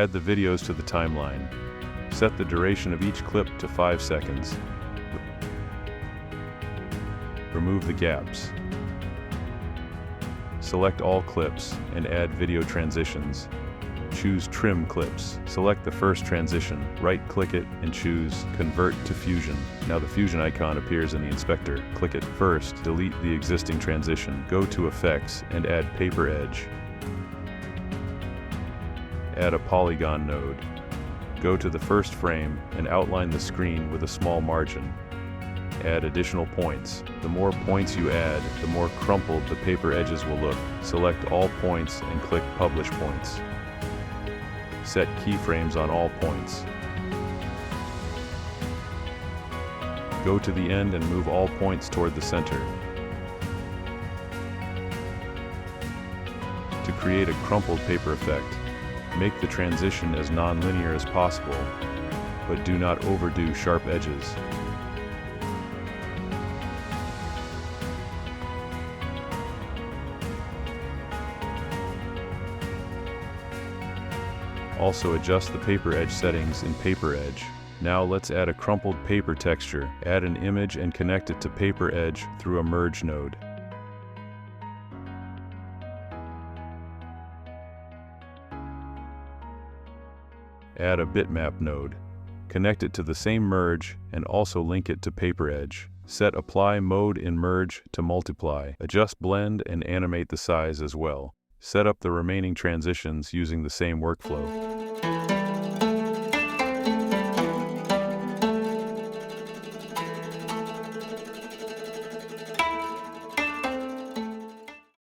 Add the videos to the timeline. Set the duration of each clip to 5 seconds. Remove the gaps. Select all clips and add video transitions. Choose Trim Clips. Select the first transition, right-click it, and choose Convert to Fusion. Now the Fusion icon appears in the inspector. Click it. First, delete the existing transition. Go to Effects and add Paper Edge. Add a polygon node. Go to the first frame and outline the screen with a small margin. Add additional points. The more points you add, the more crumpled the paper edges will look. Select all points and click Publish Points. Set keyframes on all points. Go to the end and move all points toward the center. To create a crumpled paper effect, make the transition as non-linear as possible, but do not overdo sharp edges. Also adjust the paper edge settings in Paper Edge. Now let's add a crumpled paper texture. Add an image and connect it to Paper Edge through a merge node. Add a bitmap node. Connect it to the same merge and also link it to Paper Edge. Set Apply Mode in Merge to Multiply. Adjust Blend and animate the size as well. Set up the remaining transitions using the same workflow.